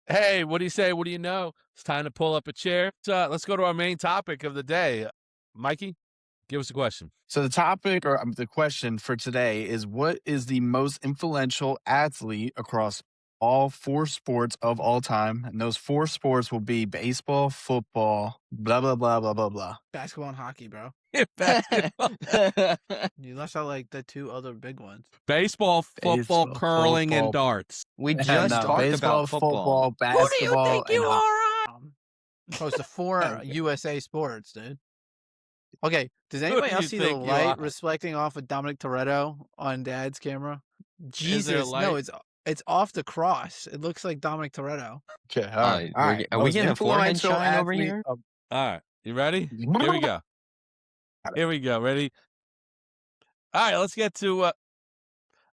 Hey, what do you say? What do you know? It's time to pull up a chair. Let's go to our main topic of the day. Mikey, give us a question. So the topic or the question for today is what is the most influential athlete across all four sports of all time? And those four sports will be baseball, football, blah, blah, blah, blah, blah, blah. Basketball and hockey, bro. Basketball, You left out like the two other big ones. baseball, football, Baseball, curling, and football. darts. We No, just talked baseball, about football. basketball, and Opposed to four USA sports, dude. Okay, does Who anybody do else you see the think you light are? reflecting off of Dominic Toretto on Dad's camera? there a Jesus, no, light? it's off the cross. It looks like Dominic Toretto. Okay, all right. All right. Are we Most getting a forehead influential shine over athlete here? of- All right, you ready? Here we go. Here we go. Ready? All right, let's get to.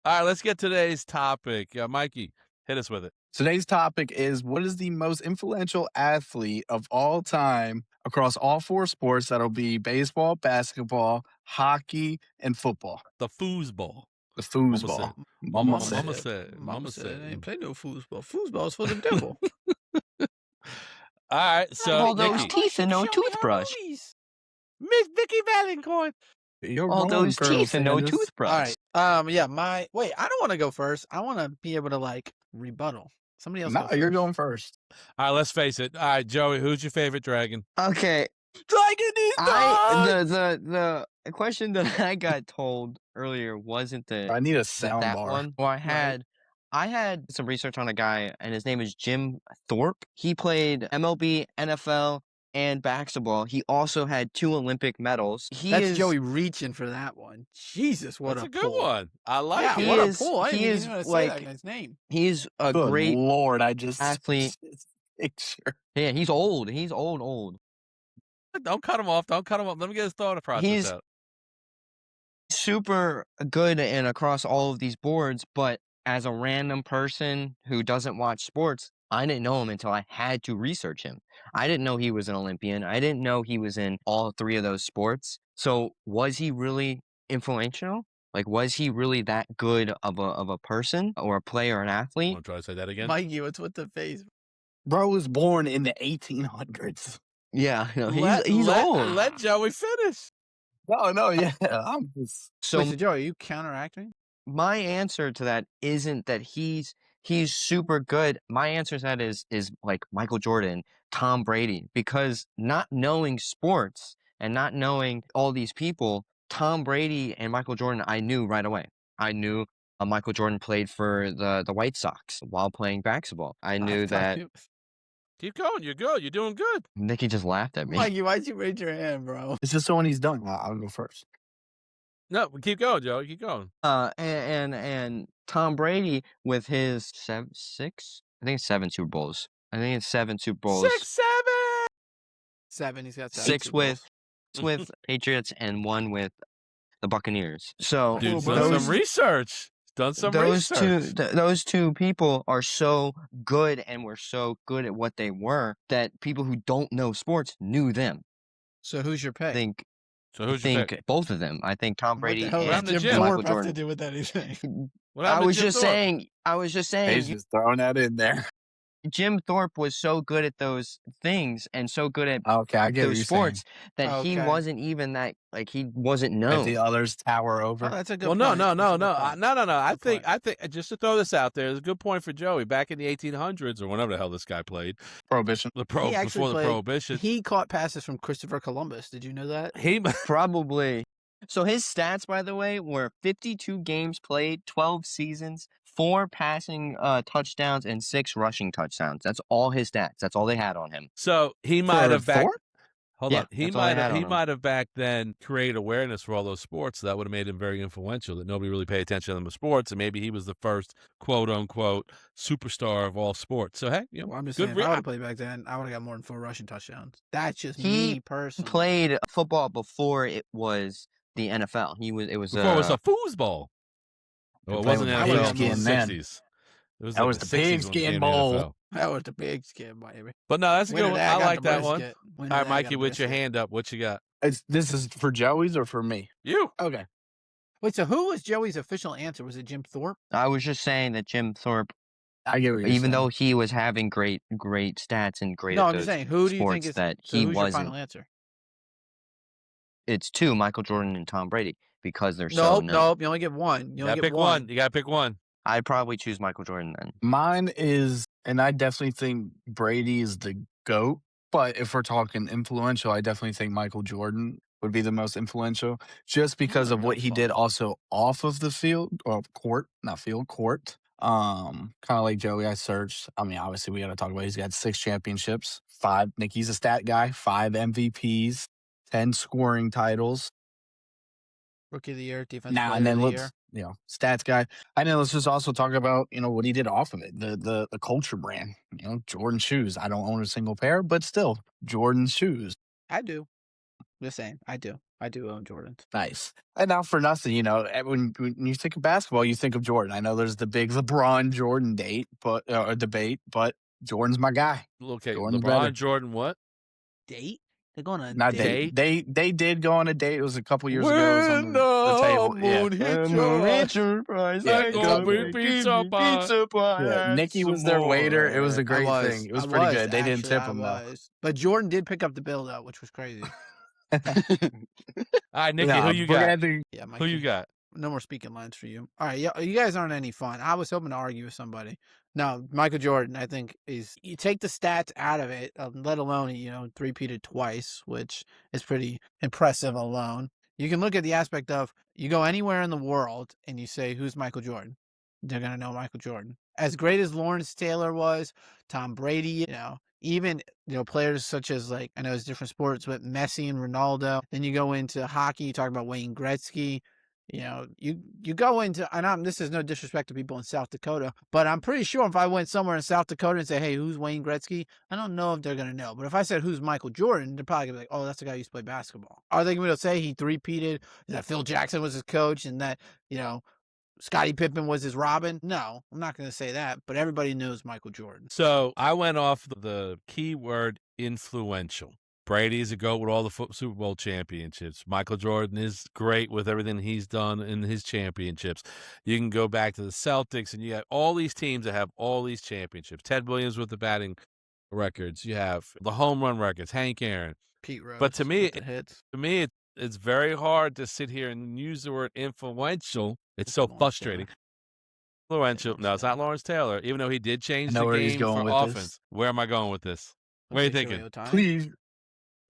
Let's get today's topic. Mikey, hit us with it. Today's topic is what is the most influential athlete of all time across all four sports? That'll be baseball, basketball, hockey, and football. The foosball. The Mama foosball. said. Mama Mama said. said. Mama said, I ain't play no foosball. Foosball's for the devil. All right, so All those Nikki, teeth and no toothbrush. Miss Vicky Valancourt. You're All wrong, those Colonel teeth and no Sanders. toothbrush. All right. Yeah, wait, I don't want to go first. I want to be able to like rebuttal. Somebody else. No, go you're first. going first. All right, let's face it. All right, Joey, who's your favorite dragon? Okay, Dragon is the question that I got told earlier wasn't I need a sound that bar. one. Well, I had some research on a guy, and his name is Jim Thorpe. He played MLB, NFL, and basketball. He also had 2 Olympic medals. That's Joey reaching for that one. Jesus, what That's a good pull. one. I like Yeah, it. He what is- a pull. I he didn't is, even know how to say like- that guy's name. He's a Good great Lord, I just athlete. picture. Yeah, he's old. He's old. Don't cut him off. Don't cut him off. Let me get his thought process He's- out. Super good and across all of these boards, but as a random person who doesn't watch sports, I didn't know him until I had to research him. I didn't know he was an Olympian. I didn't know he was in all 3 of those sports. So was he really influential? Like, was he really that good of a person or a player or an athlete? Want to try to say that again? Mikey, what's with the face? Bro was born in the 1800s. Yeah, no, Let- he's let- old. Let Joey finish. No, yeah. I'm just So Wait, so Joey, are you counteracting? my answer to that isn't that he's super good. My answer to that is like Michael Jordan, Tom Brady, because not knowing sports and not knowing all these people, Tom Brady and Michael Jordan, I knew right away. I knew Michael Jordan played for the White Sox while playing basketball. I knew that. Keep going. You're good. You're doing good. Nikki just laughed at me. Mikey, why'd you raise your hand, bro? it's just so when he's done, I'll go first. No, keep going, Joey. Keep going. And Tom Brady with his 7 Super Bowls. I think it's 7 Super Bowls. 6, 7. 7. He's got 7. 6 Super Bowls. with Patriots and 1 with the Buccaneers. So Dude's Well, done those- some research. Done some research. those two people are so good and were so good at what they were that people who don't know sports knew them. So who's your pick? I think So who's your pick? both of them. I think Tom Brady What the hell Around and the does gym. Jim Michael Thorpe have to Jordan. do with anything? What I happened to was Jim just Thorpe? saying. He's just throwing that in there. Jim Thorpe was so good at those things and so good at Okay, I get what those you're sports that he Okay. wasn't even that, like, he wasn't saying. known. If the others tower Oh, over. that's a good Well, point. no. That's a good No. point. I Good point. think just to throw this out there, there's a good point for Joey. Back in the 1800s or whenever the hell this guy played, Prohibition. the He actually before the played- Prohibition, He caught passes from Christopher Columbus. Did you know that? he Probably. So his stats, by the way, were 52 games played, 12 seasons, 4 passing touchdowns, and 6 rushing touchdowns. That's all his stats. That's all they had on him. so he might For have back. Thorpe? Hold Yeah, on. He that's all I had on him. might have back then created awareness for all those sports. That would have made him very influential. That nobody really paid attention to the sports, and maybe he was the first quote unquote superstar of all sports. So hey, you know, Well, I'm just good saying, if I would rep. have played back then, I would have got more than 4 rushing touchdowns. That's just He me personally. Played football before it was the NFL. It was Before it was a foosball. Well, it playing wasn't with NFL. the It was pigskin the then. 60s. It was That like was the the 60s when it pigskin became the bowl. NFL. That was the big skin, baby. But no, that's a good Winner one. that, I got like the that one. brisket. Winner All right, that, got Mikey, the with your brisket. hand up, what you got? This is for Joey's or for me? You. Okay. Wait, so who was Joey's official answer? Was it Jim Thorpe? I was just saying that Jim Thorpe I get what you're Even saying. though he was having great stats and great No, at I'm just those saying, who do you think sports is that so he who's your wasn't. final answer? It's 2, Michael Jordan and Tom Brady, because they're so Nope, known. nope. You only get one. You You only gotta get pick one. one. You gotta pick one. I'd probably choose Michael Jordan then. Mine is, and I definitely think Brady is the GOAT. But if we're talking influential, I definitely think Michael Jordan would be the most influential, just because a of what real he did fun. also off of the field or court, not field, court. Kind of like Joey, I searched. I mean, obviously we got to talk about he's got 6 championships, 5. Nick, he's a stat guy, 5 MVPs, 10 scoring titles. Rookie of the year, defensive Now and player of then the let's, year. stats guy. And then let's just also talk about, what he did off of it. The culture brand. Jordan shoes. I don't own a single pair, but still, Jordan shoes. I do. Just saying, I do. I do own Jordans. Nice. And not for nothing, when you think of basketball, you think of Jordan. I know there's the big LeBron Jordan debate, but Jordan's my guy. Okay, Jordan's LeBron, better. Jordan, what? Date? They're going on a Not date. date. They did go on a date. It was a couple years ago. It was on the table. Yeah. hit your eyes, Yeah, gonna be pizza pie. Yeah, Nikki was their waiter. It was a I great was. thing. It was I pretty was, good. They didn't actually, tip I him though. was. But Jordan did pick up the bill though, which was crazy. All right, Nikki, Nah, who you we're gonna got? have to- Yeah, Who you Mikey. got? No more speaking lines for you. All right, yeah, you guys aren't any fun. I was hoping to argue with somebody. No, Michael Jordan, I think, is you take the stats out of it, let alone three-peated twice, which is pretty impressive alone. You can look at the aspect of you go anywhere in the world and you say, "Who's Michael Jordan?" They're gonna know Michael Jordan. As great as Lawrence Taylor was, Tom Brady, even players such as, like, I know it's different sports, but Messi and Ronaldo. Then you go into hockey, you talk about Wayne Gretzky. You go into, and this is no disrespect to people in South Dakota, but I'm pretty sure if I went somewhere in South Dakota and say, "Hey, who's Wayne Gretzky?" I don't know if they're gonna know. But if I said, "Who's Michael Jordan?" they're probably gonna be like, "Oh, that's the guy who used to play basketball." Are they gonna say he three-peated, that Phil Jackson was his coach, and that Scottie Pippen was his Robin? No, I'm not going to say that, but everybody knows Michael Jordan. So I went off the keyword influential. Brady's a GOAT with all the Super Bowl championships. Michael Jordan is great with everything he's done in his championships. You can go back to the Celtics, and you have all these teams that have all these championships. Ted Williams with the batting records. You have the home run records, Hank Aaron. Pete Rose. But to me, with the hits. it's very hard to sit here and use the word influential. It's so Lawrence frustrating. Taylor. Influential. Lawrence No, it's not Taylor. Lawrence Taylor. Even though he did change know the where he's game going for with offense. this. Where am I going with this? What are you thinking? Please,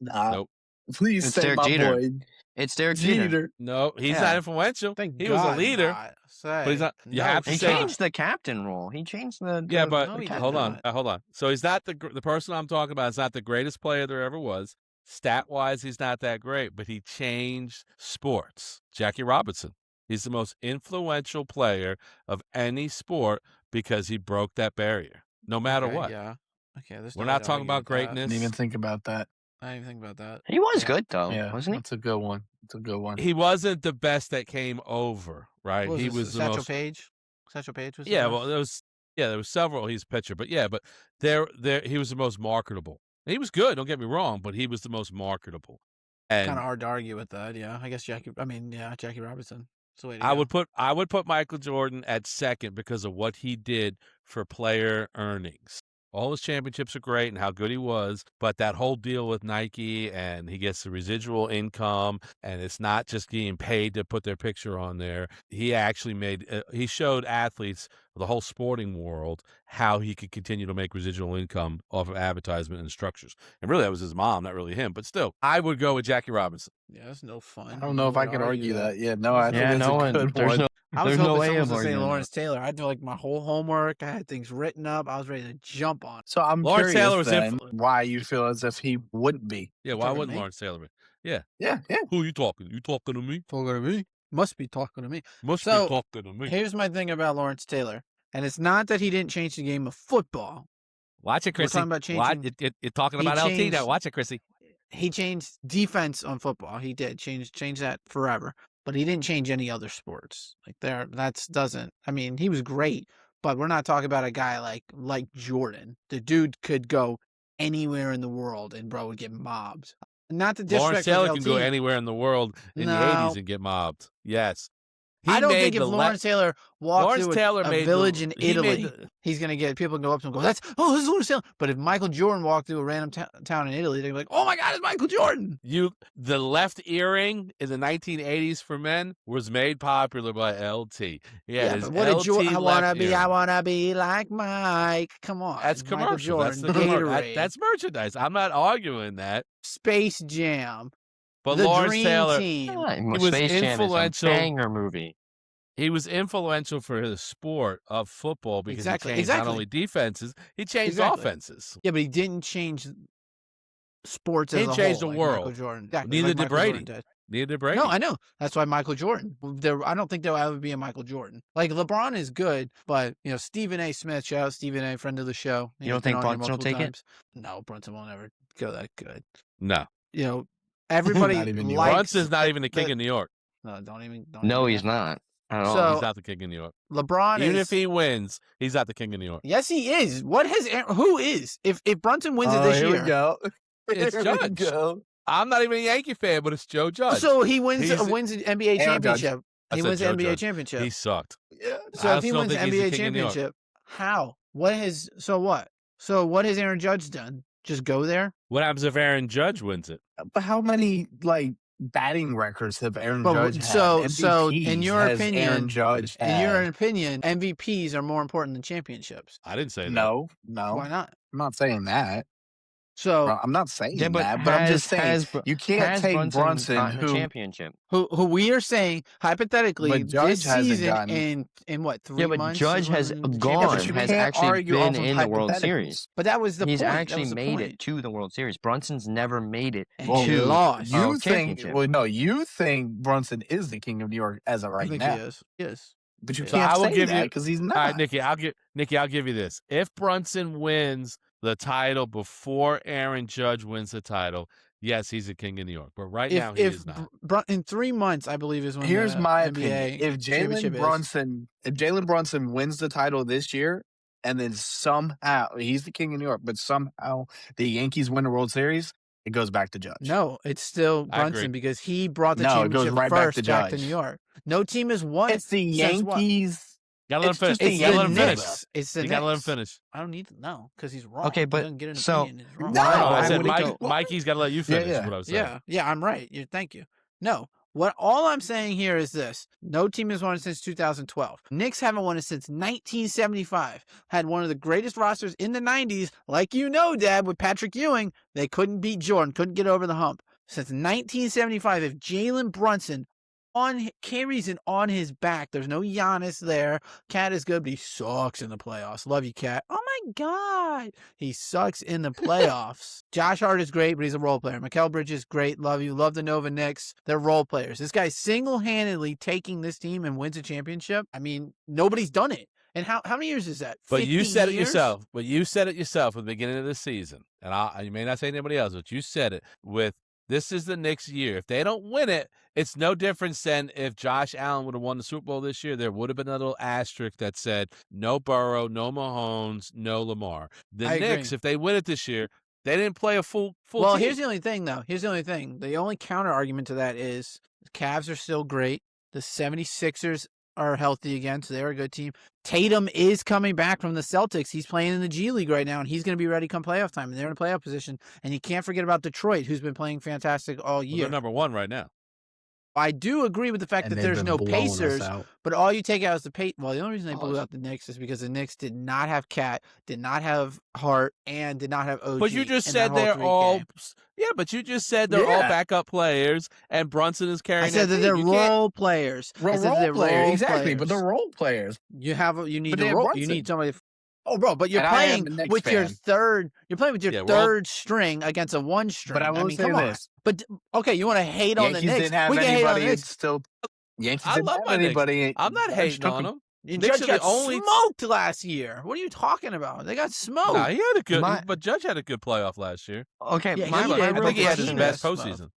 Nope. please It's say Derek my Jeter. boy It's Derek Jeter. Jeter. No, he's Yeah. not influential. Thank He God was a leader. not. But he's not. You No have to He say. changed the captain role. He changed the Yeah, the- but No, the he did hold captain on, not. hold on. So he's not the person I'm talking about. Is not the greatest player there ever was. Stat wise, he's not that great, but he changed sports. Jackie Robinson. He's the most influential player of any sport because he broke that barrier. No matter Okay, what. Yeah. Okay. There's We're no way not to talking argue about with that. greatness. Didn't even think about that. I didn't even think about that. He was Yeah. good though, Yeah, wasn't he? that's a good one. It's a good one. He wasn't the best that came over, right? What He was was this, the Satchel most. Paige? Satchel Paige was the Yeah, best? well, there was several. He's a pitcher, but yeah, but he was the most marketable. And he was good. Don't get me wrong, but he was the most marketable. Kind And of hard to argue with that. Yeah, I guess Jackie Robinson. That's the way to I go. would put Michael Jordan at second because of what he did for player earnings. All his championships are great and how good he was, but that whole deal with Nike and he gets the residual income and it's not just getting paid to put their picture on there. He actually he showed athletes, the whole sporting world, how he could continue to make residual income off of advertisement and structures. And really that was his mom, not really him, but still, I would go with Jackie Robinson. Yeah, that's no fun. I don't know if I could argue that. Yeah, no, I think Yeah, that's no a one. good There's one. no. I was There's no hoping way someone of was going to say arguing that. Lawrence Taylor. I did like my whole homework. I had things written up. I was ready to jump on. So I'm Lawrence curious Taylor was then why you feel as if he wouldn't be. Yeah, You why talking wouldn't to me? Lawrence Taylor be? Yeah. Yeah. Who are you talking? You talking to me? Talking to me? Must be talking to me. Must So, be talking to me. Here's my thing about Lawrence Taylor, and it's not that he didn't change the game of football. Watch it, We're Chrissy. talking about changing. You're talking He about LT now. changed- Watch it, Chrissy. He changed defense on football. He did change that forever, but he didn't change any other sports. I mean, he was great, but we're not talking about a guy like Jordan. The dude could go anywhere in the world and bro would get mobbed. Not to disrespect Lawrence Taylor LT. can go anywhere in the world in the No. 80s and get mobbed. Yes. I don't made think if the Lawrence Taylor walked Lawrence through Taylor a made village the in he made Italy, the he's going to get people to go up to him and go, this is Lawrence Taylor. But if Michael Jordan walked through a random town in Italy, they'd be like, oh my God, it's Michael Jordan. the left earring in the 1980s for men was made popular by LT. Yeah, His but what did LT Jordan? I left wanna earring. be like Mike. Come on, That's Michael commercial. That's Jordan, the commercial. Gatorade, That's merchandise. I'm not arguing that. Space Jam, But the Lawrence Dream Taylor, Team. he was Space Jam is a influential. banger movie. He was influential for the sport of football because he changed not only defenses, he changed offenses. Yeah, but he didn't change sports He as a changed whole, the like world. Michael Jordan. Exactly, Neither like did Michael Brady. Jordan did. Neither did Brady. No, I know. That's why Michael Jordan. I don't think there'll ever be a Michael Jordan. Like LeBron is good, but Stephen A. Smith, shout out Stephen A., friend of the show. You don't think Brunson will take it? No, Brunson will never go that good. No. Everybody Not even likes. Brunson's not even the king of New York. No, don't even. No, he's not at all. So- He's not the king of New York. LeBron Even is. if he wins, he's not the king of New York. Yes, he is. Who is? If Brunson wins it this here year, we go. It's Here we Judge. go. I'm not even a Yankee fan, but it's Joe Judge. so he wins He's- wins the NBA Aaron Judge. championship. I He said wins the Joe NBA Judge. championship. He sucked. Yeah. So I if he still wins the think he's the NBA king of New York. championship, how? So what? So what has Aaron Judge done? Just go there? What happens if Aaron Judge wins it? But how many batting records have Aaron But Judge had? so in MVPs your has opinion, Aaron Judge in your had? opinion, MVPs are more important than championships. I didn't say that. No, Why not? I'm not saying that. So Bro, I'm not saying Yeah, but that, but I'm just saying you can't has take Brunson gotten a who championship. who we are saying hypothetically But Judge this hasn't season gotten- in what 3 Yeah, but months? Judge is has when the gone, Yeah, but championship- you has can't actually argue been off of in the World hypotheticals. Series. But that was the He's point. That actually was the made point. it to the World Series. Brunson's never made it And Well, he to lost. You a think? championship. Well, no, you think Brunson is the king of New York as of I right think now, he is. Yes. but you So can't I will say give that you- because he's not. All right, Nikki, I'll give you this. If Brunson wins the title before Aaron Judge wins the title, yes, he's the king of New York. But right now, he is not. In 3 months, I believe is when. Here's the my NBA opinion: if championship Jalen Brunson wins the title this year, and then somehow he's the king of New York, but somehow the Yankees win the World Series, it goes back to Judge. No, it's still I agree. Brunson because he brought the No, it goes championship right back first to back to Judge. New York. No team has won. It's the since what? Yankees. Gotta let him It's finish. just the It's Gotta the let him finish. Knicks. It's the You gotta let him Knicks. finish. I don't need to know because he's wrong. Okay, He but doesn't get an so- opinion. He's wrong. No, No, I I said wouldn't go- Mikey's got to let you finish. yeah. Is what I was saying. Yeah, I'm right. Thank you. No, all I'm saying here is this: no team has won it since 2012. Knicks haven't won it since 1975. Had one of the greatest rosters in the 90s, like Dad, with Patrick Ewing. They couldn't beat Jordan, couldn't get over the hump since 1975. If Jalen Brunson carries it on his back, there's no Giannis there. Cat is good, but he sucks in the playoffs. Love you, Cat. Oh my God, he sucks in the playoffs. Josh Hart is great, but he's a role player. Mikal Bridges, great. Love you. Love the Nova Knicks. They're role players. This guy's single-handedly taking this team and wins a championship. I mean, nobody's done it. And how many years is that? But you 50 said it years? yourself. But you said it yourself at the beginning of the season. And you may not say anybody else, but you said it with this is the Knicks' year. If they don't win it, it's no difference than if Josh Allen would have won the Super Bowl this year. There would have been a little asterisk that said no Burrow, no Mahomes, no Lamar. The I Knicks, agree. if they win it this year, they didn't play a full Well, team. here's the only thing, though. Here's the only thing. The only counter argument to that is the Cavs are still great. The 76ers are healthy again, so they're a good team. Tatum is coming back from the Celtics. He's playing in the G League right now, and he's going to be ready come playoff time. And they're in a playoff position. And you can't forget about Detroit, who's been playing fantastic all Well, year. they're number one right now. I do agree with the fact And that they've there's been no blowing us Pacers, out. but all you take out is the Well, the only reason they blew Oh. out the Knicks is because the Knicks did not have Cat, did not have Hart, and did not have OG. But you just in said that whole they're 3 all game. but you just said they're all Yeah. backup players and Brunson is carrying I said that team. they're You can't- role players. I said Role they're player, role exactly. But players. they're role players. You need But they a have role. You Brunson. need somebody. Oh, bro, but you're And I am playing a Knicks with your fan. third. You're playing with your Yeah, we're all- third string against a one string. But I will mean, say come on. this: But okay, you want to hate on the Yankees Knicks? didn't have We can hate on the anybody. Knicks. It's still Yankees I didn't love have my Knicks. anybody. I'm not Judge hating took on them. them. And Knicks Judge are the got only- smoked last year. What are you talking about? They got smoked. Nah, he had a good, My- but Judge had a good playoff last year. Okay, Yeah, my he did, I but think he had his he best missed, postseason.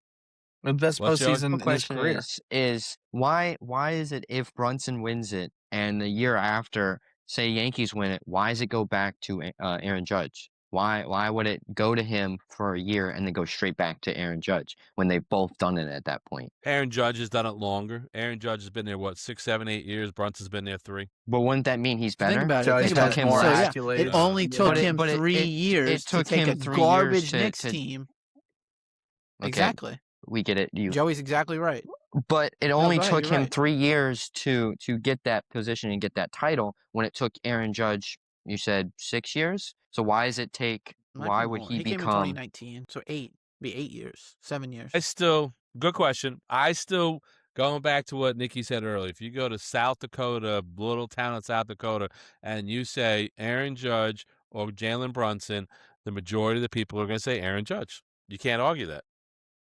The best What's your postseason in his question career. is why is it if Brunson wins it and the year after, say Yankees win it, why does it go back to Aaron Judge? Why would it go to him for a year and then go straight back to Aaron Judge when they've both done it at that point? Aaron Judge has done it longer. Aaron Judge has been there, 6, 7, 8 years? Brunson's been there 3. But wouldn't that mean he's better? Think about it. Judge Think about has it. more So yeah, accolades. it only took him But it- 3 it years took to take him a 3 years garbage to- Knicks to- team. Okay, Exactly. we get it. Joey's exactly right. But it only go ahead, took you're him right. 3 years to get that position and get that title when it took Aaron Judge, you said 6 years? So why does it take Might why be would more. he came in become 2019, so 8. Be 8 years, 7 years. Good question. Going back to what Nikki said earlier, if you go to South Dakota, little town in South Dakota, and you say Aaron Judge or Jalen Brunson, the majority of the people are going to say Aaron Judge. You can't argue that.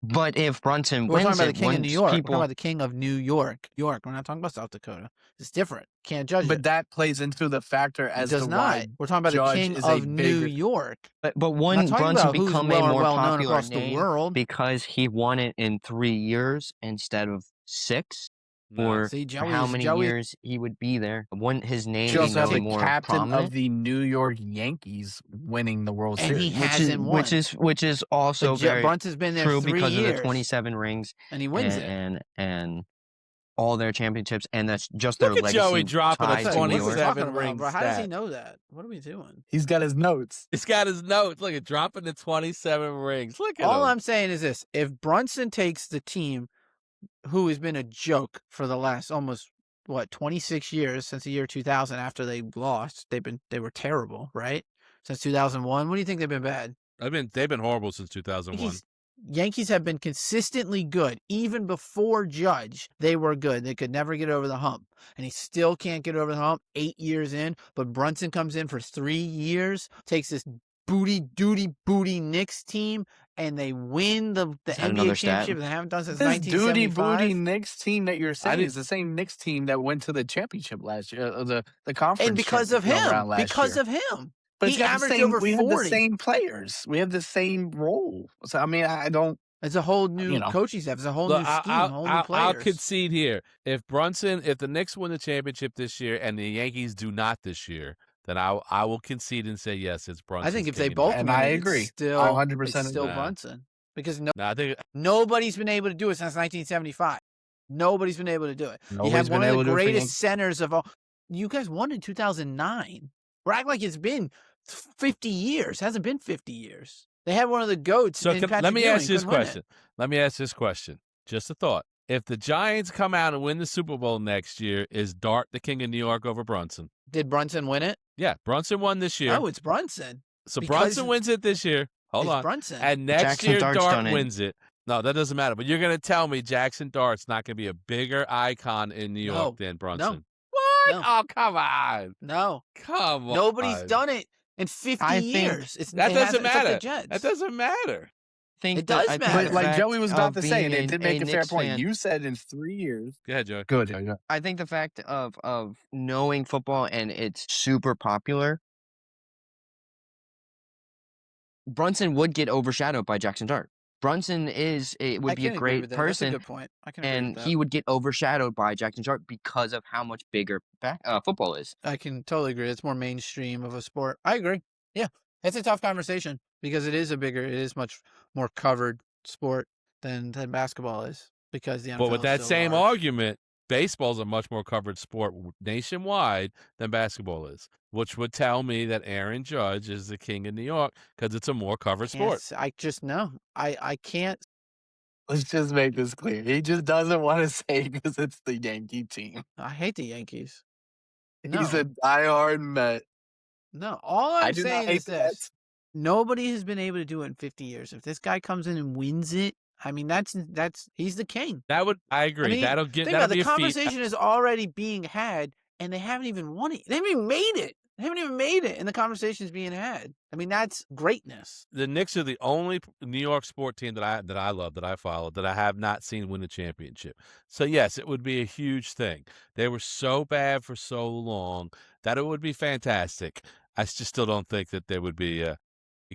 But if Brunson We're talking wins about the it, king of wouldn't New York. We're talking people about the king of New York. We're not talking about South Dakota. It's different. Can't judge But it. that plays into the factor It as does to not. why We're talking about Judge the king is a of New bigger. York. but We're not wouldn't talking Brunson about who's become well a more known popular across the name world. because he won it in 3 years instead of 6? No. Or See, for how many Joey- years he would be there? Wouldn't his name You be also have known the more captain prominent? of the New York Yankees winning the World And he Series. hasn't won. Which is also But very Brunson's been there true 3 because years. of the 27 rings And he wins it. and all their championships, and that's just their Look at legacy Joey dropping a tied to New What are we York. 27 talking about, ring bro? How does he stat. know that? What are we doing? He's got his notes. He's got his notes. Look at dropping the 27 rings. Look at All him. I'm saying is this: if Brunson takes the team, who has been a joke for the last almost 26 years since the year 2000, after they lost, they were terrible, right? Since 2001, what do you think they've been bad? They've been horrible since 2001. Yankees have been consistently good. Even before Judge, they were good. They could never get over the hump. And he still can't get over the hump 8 years in. But Brunson comes in for 3 years, takes this booty Knicks team, and they win the that NBA another stat? championship. They haven't done since This 1975. booty Knicks team that you're saying didn't- is the same Knicks team that went to the championship last year, the conference. And because of championship him. round last Because year. of him. But He it's got the averaged same, over we have 40. the same players. We have the same role. So I mean, I don't. It's a whole new You know. coaching staff. It's a whole Look, new scheme, whole new I'll players. concede here. If the Knicks win the championship this year and the Yankees do not this year, then I will concede and say yes, it's Brunson. I think if they both And win I it, agree. it's still, I 100% it's still agree. Brunson. Because I think nobody's been able to do it since 1975. Nobody's been able to do it. Nobody's you have been one of able the to do it for greatest Yankees. centers of all. You guys won in 2009. We're acting like it's been 50 years. It hasn't been 50 years. They had one of the GOATs. so. in Patrick Let me Ewing, ask this couldn't win it. question. Let me ask this question. Just a thought. If the Giants come out and win the Super Bowl next year, is Dart the king of New York over Brunson? Did Brunson win it? Yeah, Brunson won this year. No, it's Brunson. So because Brunson wins it this year. Hold It's on. Brunson. And next Jackson year, Dart's Dart done it. wins it. No, that doesn't matter. But you're going to tell me Jackson Dart's not going to be a bigger icon in New York than Brunson. What? No. Oh, come on. No. Come on. Nobody's done it in 50 I think years. That doesn't it's like the matter. Jets. That doesn't matter. Think It does I think matter. But the like fact Joey was about of to say, and being it did make a fair Knicks point. fan- You said in 3 years. Go ahead, Joey. Good. Yeah. I think the fact of knowing football and it's super popular, Brunson would get overshadowed by Jackson Dart. Brunson would I be a can agree great with that. That's a person, good point. I can agree and with that. he would get overshadowed by Jackson Dart because of how much bigger football is. I can totally agree. It's more mainstream of a sport. I agree. Yeah. It's a tough conversation because it is much more covered sport than basketball is, because the NFL But with is that so same large. argument, baseball's a much more covered sport nationwide than basketball is, which would tell me that Aaron Judge is the king of New York because it's a more covered sport. I just know. I can't. Let's just make this clear. He just doesn't want to say because it's the Yankee team. I hate the Yankees. He's No. a diehard Met. No. All I I'm do not saying hate is the this. Mets. Nobody has been able to do it in 50 years. If this guy comes in and wins it, I mean, he's the king. I agree. I mean, that'll think be about it, a the feat. conversation is already being had, and they haven't even won it. They haven't even made it. They haven't even made it, and the conversation is being had. I mean, that's greatness. The Knicks are the only New York sport team that I love, that I follow, that I have not seen win a championship. So yes, it would be a huge thing. They were so bad for so long that it would be fantastic. I just still don't think that there would be a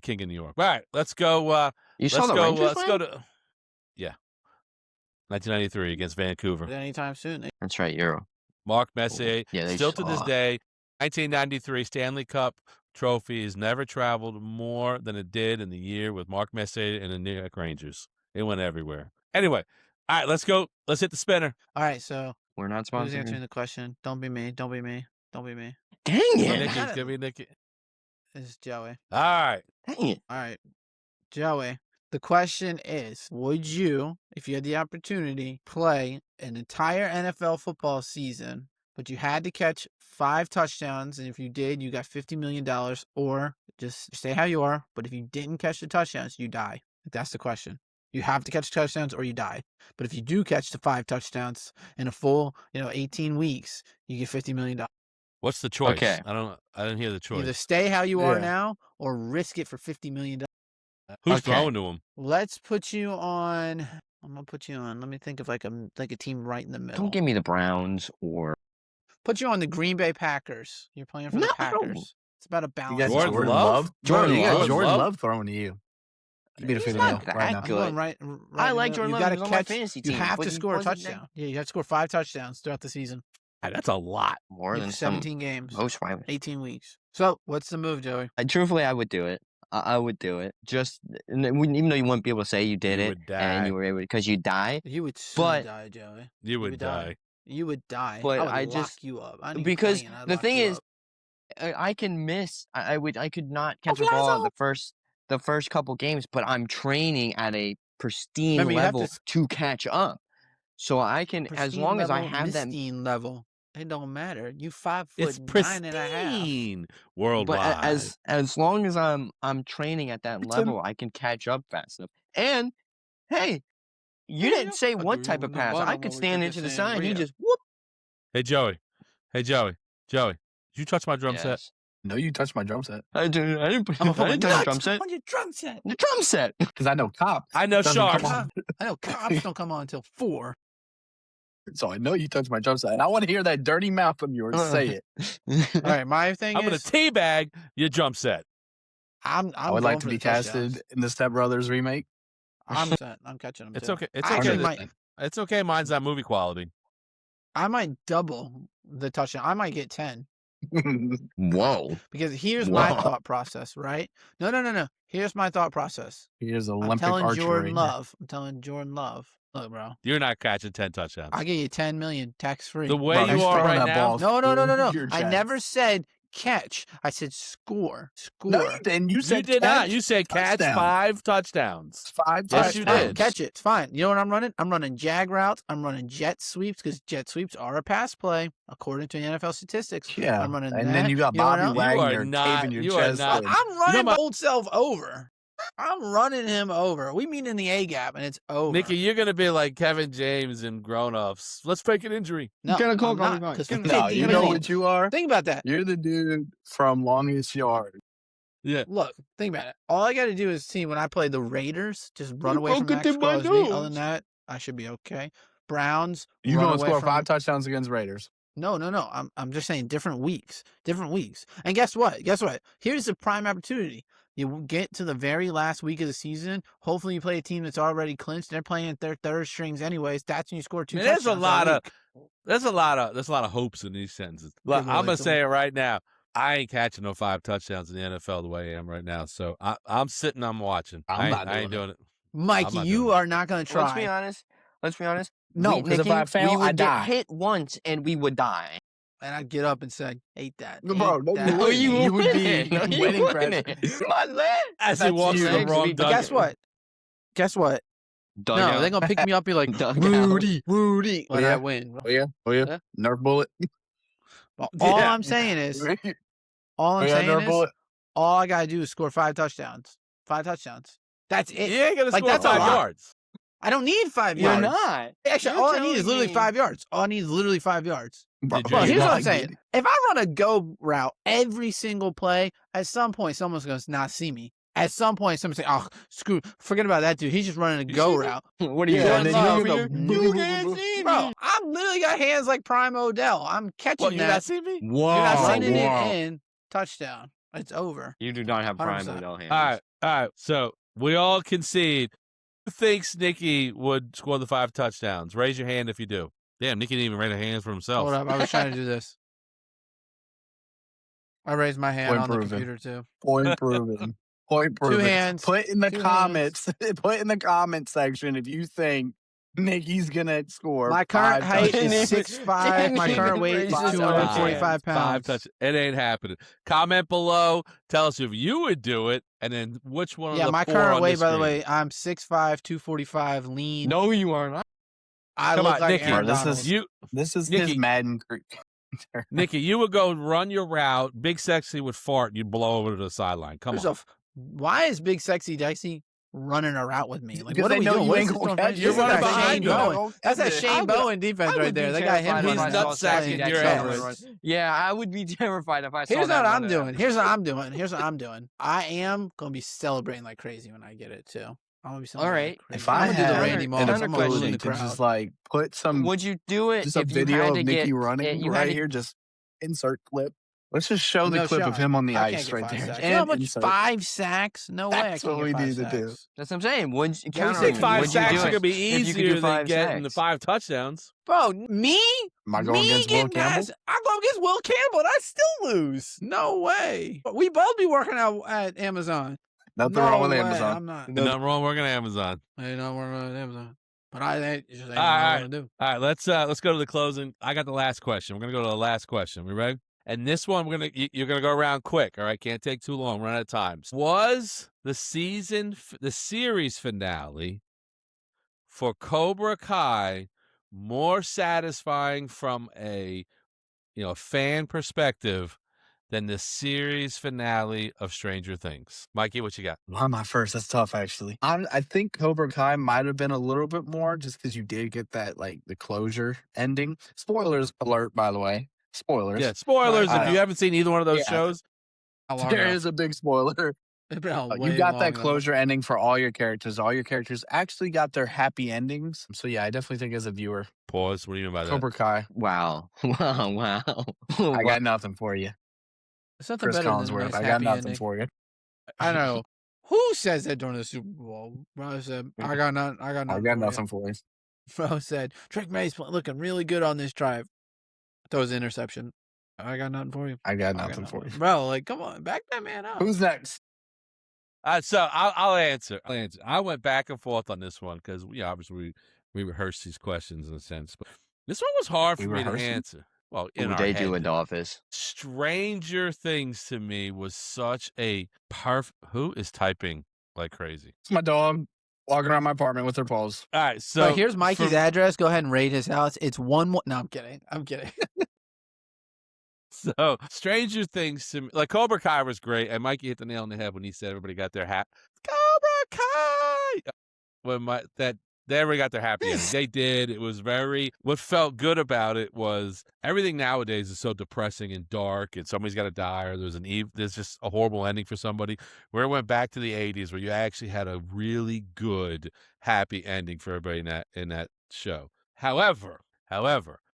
king in New York. All right, let's go. You saw the Rangers Let's go win? to 1993 against Vancouver. Anytime soon. That's right, Euro. Mark Messier, Yeah, they still to this suck. day, 1993 Stanley Cup trophy has never traveled more than it did in the year with Mark Messier and the New York Rangers. It went everywhere. Anyway, all right, let's go. Let's hit the spinner. All right, so We're not who's sponsored. answering the question? Don't be me. Don't be me. Don't be me. Dang it. Nikki, it's gonna be Nikki. It's Joey. All right. Dang it. All right, Joey. The question is, would you, if you had the opportunity, play an entire NFL football season, but you had to catch 5 touchdowns, and if you did, you got $50 million, or just stay how you are, but if you didn't catch the touchdowns, you die? That's the question. You have to catch touchdowns or you die. But if you do catch the 5 touchdowns in a full, 18 weeks, you get $50 million. What's the choice? Okay. I didn't hear the choice. Either stay how you are Yeah. now or risk it for $50 million. Who's Okay. throwing to him? Let's put you on. I'm gonna put you on. Let me think of like a team right in the middle. Don't give me the Browns or Put you on the Green Bay Packers. You're playing for the No. Packers. It's about a You balance. got Jordan Jordan Love? Love. Jordan Bro, you got Love. Jordan Love? Love throwing to you. Give me the He's 50 not mil that right now. I'm good. going right I in like the middle. Jordan You Love. gotta He's on my catch. fantasy You team. have but to he score a wasn't that touchdown. Yeah, you have to score 5 touchdowns throughout the season. That's a lot. More You than have some 17 games, most wide. 18 weeks. So what's the move, Joey? Truthfully, I would do it. I would do it. Just even though you wouldn't be able to say you did You it would and die. you were able because you die. You would soon But- die, Joey. You would die. You would die. But I would I lock just- you up. I didn't because even play, and I'd the lock thing you is, up. I can miss. I could not catch a ball the first couple games, but I'm training at a pristine Remember, you have level to to catch up. So I can, as pristine long as I level, have that. pristine level. It don't matter. You 5 It's foot 9 and a half. pristine But worldwide. as long as I'm training at that level, I can catch up fast enough. And hey, you didn't say what type of pass. I could stand into the side. You just whoop. Hey, Joey. Joey, did you touch my drum set? Yes. No, you touched my drum set. I didn't. I didn't. I'm I gonna didn't put touch my the drum set. on your drum set. The drum set. Because I know Cop. I know doesn't come sharks. on. I know cops don't come on until 4. So I know you touched my drum set. And I want to hear that dirty mouth of yours say it. All right, my thing I'm going is, to teabag your drum set. I'm I would going like to for be the touchdowns. casted in the Step Brothers remake. I'm catching them. It's too. okay. It's I okay. actually might. It's okay. Mine's not movie quality. I might double the touchdown. I might get 10 Whoa. because here's my Wow. thought process. Right? No. Here's my thought process. Here's I'm Olympic telling archery. Jordan Love. I'm telling Jordan Love. Look, bro. You're not catching 10 touchdowns. I get you 10 million tax free. The way Bro, you he's are throwing right that now. ball No. through your I chest. never said catch. I said score. No, you didn't. You You said did not. catch, You said catch touchdown. 5 touchdowns. 5 Yes, you Fine, did. catch it. It's fine. You know what I'm running? I'm running jag routes. I'm running jet sweeps because jet sweeps are a pass play according to NFL statistics. Yeah. I'm running And that. then you got know what Bobby else? You are Wagner not- taping your you are chest. not- in. I'm running my- my old self over. I'm running him over. We meet in the A gap and it's over. Nikki, you're going to be like Kevin James in Grown Ups. Let's fake an injury. no, Get a call, I'm call me not. back. Because Get a- No, you know what you are? Think about that. You're the dude from Longest Yard. Yeah. Look, think about it. All I got to do is see when I play the Raiders, just run You away from broke Max it in my Crosby. nose. Other than that, I should be okay. Browns, You run going to away score from 5 touchdowns against Raiders. No. I'm just saying different weeks. And guess what? Here's the prime opportunity. You get to the very last week of the season. Hopefully, you play a team that's already clinched. They're playing at their third strings anyways. That's when you score 2 Man, there's a touchdowns. lot that of week. there's a lot of hopes in these sentences. Look, Okay, I'm well, gonna it's say it right now. I ain't catching no 5 touchdowns in the NFL the way I am right now. So I'm sitting, I'm watching. I'm I not ain't doing doing it. Mikey, not you doing it. are not going to Let's be try. honest. Let's be honest. No, We- 'cause if Nikki, I fail, we would I get die. hit once and we would die. And I'd get up and say, "Hate that." Bro, hate no, that, you wouldn't. hate You would be wouldn't. No, you winning wouldn't. My leg. As he That's walks you. to the Legs wrong be But dugout. guess what? Dug No, out. they're gonna pick me up and be like, Dug out. Rudy, when yeah. I win. Oh, yeah? Yeah. Nerf bullet? All Yeah. I'm saying is, Oh, all I'm yeah, saying Nerf is, bullet? all I gotta do is score 5 touchdowns. 5 touchdowns. That's it. You ain't gonna Like, score that's a 5 lot. yards. I don't need 5 You're yards. not. Actually, You're all I need is telling literally me- 5 yards. All I need is literally 5 yards. Bro, Did you- Well, You're here's what not I'm saying. good. If I run a go route every single play, at some point someone's gonna not see me. At some point, someone's say, "Oh, screw, forget about that dude. He's just running a You go see me? route." What are you Yeah, doing? and then Love you're for gonna You can't see Bro, me. I'm literally got hands like Prime Odell. I'm catching What, you not that, see me? Whoa, not seeing running it? it in, touchdown. It's over. You do not have prime 100%. Odell hands. All right. So we all concede. Who thinks Nikki would score the 5 touchdowns? Raise your hand if you do. Damn, Nikki didn't even raise her hands for himself. Hold up, I was trying to do this. I raised my hand Point on the proven. computer too. Point proven. Point proven. hands, Put in the 2 hands. comments. Put in the comment section if you think Nikki's gonna score My current 5 height Didn't is even- 6'5". didn't My current even weight raise is his own 245 hand. 5 pounds. touch. It ain't happening. Comment below. Tell us if you would do it, and then which one Yeah, of the my 4 current on weight, the by the screen. way, I'm 6'5", 245, lean. No, you are not. I Come look on, like Nikki. Aaron Bro, Donald. this is his Nikki. Madden Creek. Nikki, you would go run your route. Big Sexy would fart. And you'd blow over to the sideline. Come on. Why is Big Sexy Dicey running a route with me? Like, Because what they are we know doing? you What ain't is this gonna doing? catch You're This is running that behind Shane him. Bowen. That's that Shane Bowen defense right there. They got him. He's nut sacking your ass. Yeah, I would be terrified if I saw Here's that. what I'm doing. Here's what I'm doing. Here's what I'm doing. I am gonna be celebrating like crazy when I get it too. I'm gonna be celebrating like crazy. If I I'm gonna do the had Randy an Moss. I'm gonna balloon ability the to crowd. just like put some Would you do it just a if you video had of to Nikki get running you had right to- here, just insert clip. Let's just show the No clip shot. of him on the I can't ice get right 5 there. sacks. You know how And much insert. 5 sacks? No way. I That's can't what get we 5 need to do. sacks. That's what I'm saying. Would you Yeah, you count say I think 5 would you sacks do are it going to be if you could easier do than 5 getting the sacks? 5 touchdowns. Bro, me? Am I going against Will getting Campbell? past- I go against Will Campbell and I still lose. No way. We both be working out at Amazon. Nothing no wrong with way. Amazon. I'm not. Nothing wrong working at Amazon. Ain't not working at Amazon. But it just ain't what All I'm right. gonna do. All right, let's go to the closing. I got the last question. We're gonna go to the last question. We ready? And this one, you're gonna go around quick. All right, can't take too long. Run out of time. Was the series finale for Cobra Kai more satisfying from a fan perspective than the series finale of Stranger Things? Mikey, what you got? Why am I first? That's tough, actually. I think Cobra Kai might have been a little bit more just because you did get that, like, the closure ending. Spoilers alert, by the way. Spoilers. Yeah, spoilers Right. if you haven't seen either one of those shows. How long There ago? is a big spoiler. It's been a You way got long that enough. closure ending for all your characters. All your characters actually got their happy endings. So, yeah, I definitely think as a viewer, Pause. What do you mean by that? Cobra Kai, Wow. Wow. I got nothing for you. It's nothing Chris better than a Collinsworth, nice I got happy nothing ending. for you. I know. Who says that during the Super Bowl? Bro said, I got nothing. I got I nothing. got for you." nothing for you. Bro said, Drake May's looking really good on this drive. Throws an interception. I got nothing for you. I got nothing for you. Bro, like, come on, back that man up. Who's next? So I'll answer. I went back and forth on this one because obviously we rehearsed these questions in a sense, but this one was hard for me to answer. Well, in our they head. do in the office. Stranger Things to me was such a Who is typing like crazy? It's my dog walking around my apartment with her paws. All right, so here's Mikey's address. Go ahead and raid his house. It's one more. No, I'm kidding. I'm kidding. So Stranger Things to me, like Cobra Kai was great, and Mikey hit the nail on the head when he said everybody got their Cobra Kai. When they everybody got their happy ending. They did. It was what felt good about it was everything nowadays is so depressing and dark, and somebody's got to die, or there's just a horrible ending for somebody. Where it went back to the 80s, where you actually had a really good happy ending for everybody in that show. However,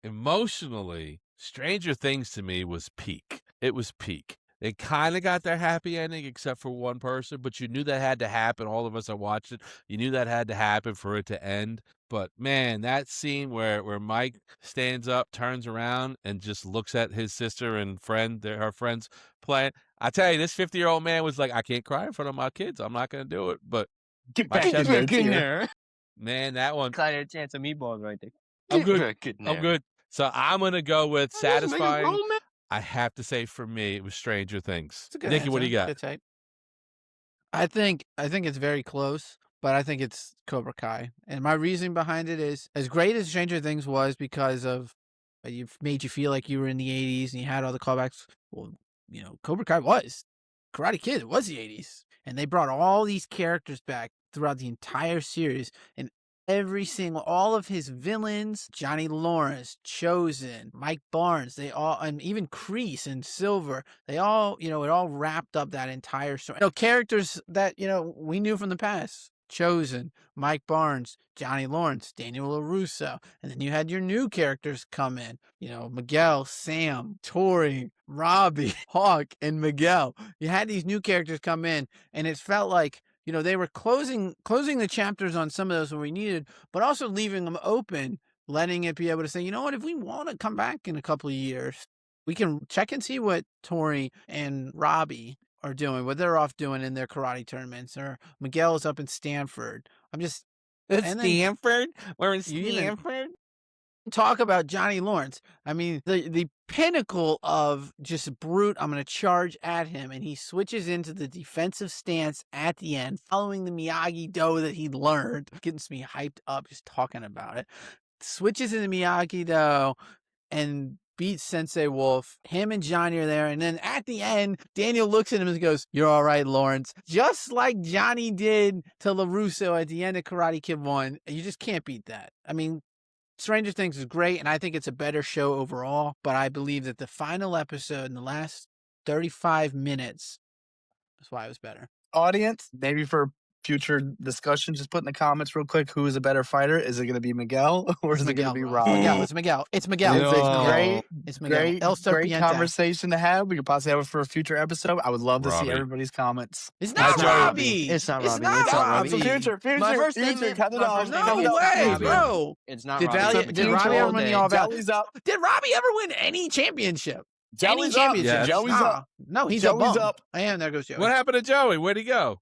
emotionally, Stranger Things to me was peak. It was peak. They kind of got their happy ending except for one person, but you knew that had to happen. All of us that watched it, you knew that had to happen for it to end. But man, that scene where Mike stands up, turns around, and just looks at his sister and her friends playing. I tell you, this 50-year-old man was like, I can't cry in front of my kids. I'm not going to do it. But Get back in there. Man, that one. Got a chance of meatballs right there. I'm good. I'm good. So I'm going to go with satisfying. Man. I have to say, for me, it was Stranger Things. It's a good Nikki, answer. what do you got? Good take. I think it's very close, but I think it's Cobra Kai. And my reasoning behind it is, as great as Stranger Things was because of it made you feel like you were in the 80s and you had all the callbacks. Well, Cobra Kai was. Karate Kid was the 80s. And they brought all these characters back throughout the entire series. And all of his villains, Johnny Lawrence, Chosen, Mike Barnes, and even Kreese and Silver, they all, it all wrapped up that entire story. Characters that, we knew from the past. Chosen, Mike Barnes, Johnny Lawrence, Daniel LaRusso. And then you had your new characters come in, Miguel, Sam, Tori, Robbie, Hawk, and Miguel. You had these new characters come in, and it felt like, they were closing the chapters on some of those where we needed, but also leaving them open, letting it be able to say, if we want to come back in a couple of years, We can check and see what Tori and Robbie are doing, what they're off doing in their karate tournaments, or Miguel's up in Stanford. It's And then Stanford? We're in you even- Stanford? talk about Johnny Lawrence. I mean, the pinnacle of just brute, I'm going to charge at him, and he switches into the defensive stance at the end, following the Miyagi-Do that he learned. Gets me hyped up just talking about it. Switches into Miyagi-Do and beats Sensei Wolf. Him and Johnny are there, and then at the end, Daniel looks at him and goes, "You're all right, Lawrence." Just like Johnny did to LaRusso at the end of Karate Kid 1. You just can't beat that. I mean, Stranger Things is great, and I think it's a better show overall, but I believe that the final episode in the last 35 minutes is why it was better. Audience, maybe for future discussion, just put in the comments real quick, who is a better fighter? Is it going to be Miguel or is it going to be Rob? It's Miguel. It's Miguel. It's a great, It's Miguel. great, El great Serpiente. conversation to have. We could possibly have it for a future episode. I would love to see Robbie. everybody's comments. It's not Robbie. It's not Robbie. Not It's not Robbie. Robbie. Future, My first future, statement- cut it my off. first No statement- way, Robbie. bro. It's not Did Robbie. Valley- It's did the Robbie future ever all win day. the all Valley? Jelly's up. Did Robbie ever win any championship? Jelly's any up. championship? Yes. Joey's Nah. up. No, he's Joey's a bum. up. And there goes Joey. What happened to Joey? Where'd he go?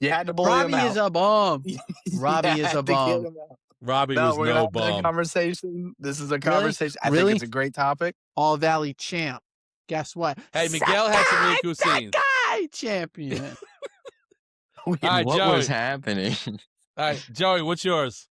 You had to bully Robbie him out. is a bum. Robbie You is had a to get bum. him out. Robbie No, was we're no gonna have a bum. conversation. This is a conversation. I Really? think it's a great topic. All Valley champ. Guess what? Hey, Miguel had some really cool Sakai scenes. Sakai champion. All right, What Joey. was happening? All right, Joey, what's yours?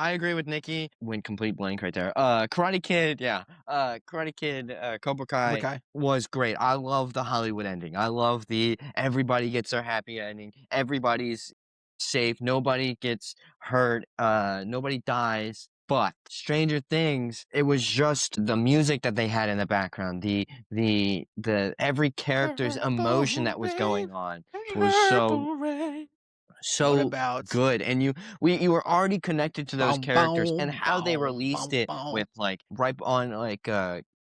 I agree with Nikki. Went complete blank right there. Karate Kid, yeah. Karate Kid, Cobra Kai Okay. was great. I love the Hollywood ending. I love the everybody gets their happy ending. Everybody's safe. Nobody gets hurt. Nobody dies. But Stranger Things, it was just the music that they had in the background, the every character's emotion that was going on was so What about good, and you were already connected to those Bum, characters, bum, and how they bum, released bum, it bum. with like right on like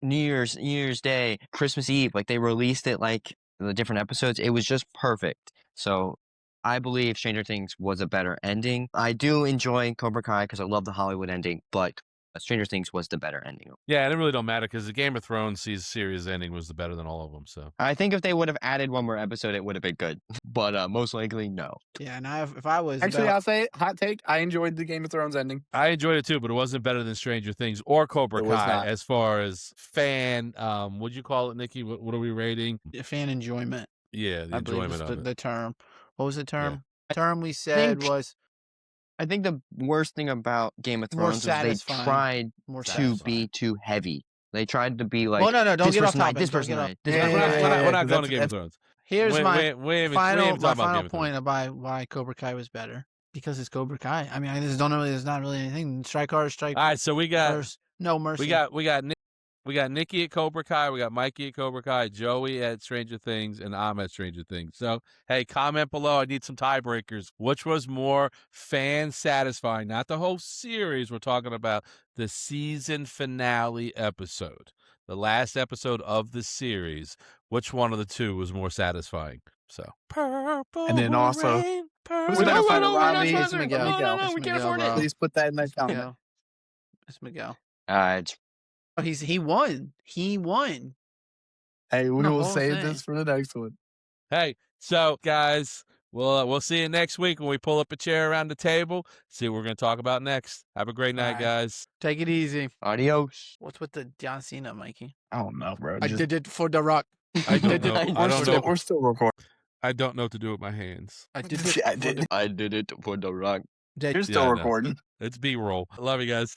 New Year's Day, Christmas Eve, like they released it like the different episodes. It was just perfect. So I believe Stranger Things was a better ending. I do enjoy Cobra Kai because I love the Hollywood ending, but Stranger Things was the better ending. Yeah, and it really don't matter because the Game of Thrones series ending was the better than all of them. So I think if they would have added one more episode, it would have been good. But most likely, no. Yeah, and if I was Actually, about- I'll say it, hot take. I enjoyed the Game of Thrones ending. I enjoyed it too, but it wasn't better than Stranger Things or Cobra It was Kai not. as far as fan. What'd you call it, Nikki? What are we rating? fan enjoyment, Yeah, the I believe enjoyment was of it. the term. What was the term? Yeah. Term we said think- was I think the worst thing about Game of More Thrones is they satisfying. tried more to satisfying. be too heavy. They tried to be like, Well, no, don't this get off person died, topic. this Don't person get off- died, this Yeah, person We're died. not, we're not because going to Game of that's- Thrones. Here's We- my we ain't even final talking about Game final of point about why Cobra Kai was better. Because it's Cobra Kai. I mean, I just don't know. There's not really anything. Strike hard, strike All right, so we got first. No mercy. we got Nikki at Cobra Kai, we got Mikey at Cobra Kai, Joey at Stranger Things, and I'm at Stranger Things. So hey, comment below. I need some tiebreakers. Which was more fan satisfying? Not the whole series. We're talking about the season finale episode, the last episode of the series. Which one of the two was more satisfying? So purple And then also, rain, who's purple better fighter, no, we're not Robbie? talking It's Miguel. Miguel. No, It's we can't Miguel, afford bro. it. Please put that in the comment. Miguel. It's Miguel. It's Oh, he won. He won. Hey, we The will whole save thing. this for the next one. Hey, so guys, we'll see you next week when we pull up a chair around the table. See what we're going to talk about next. Have a great night, right. guys. Take it easy. adios. What's with the John Cena, Mikey? I don't know, bro. I did it for The Rock. I don't know. I don't know. We're still recording. I don't know what to do with my hands. I did it. I for did. the- I did it for the rock. Dead- You're still I know. recording. It's B-roll. I love you guys.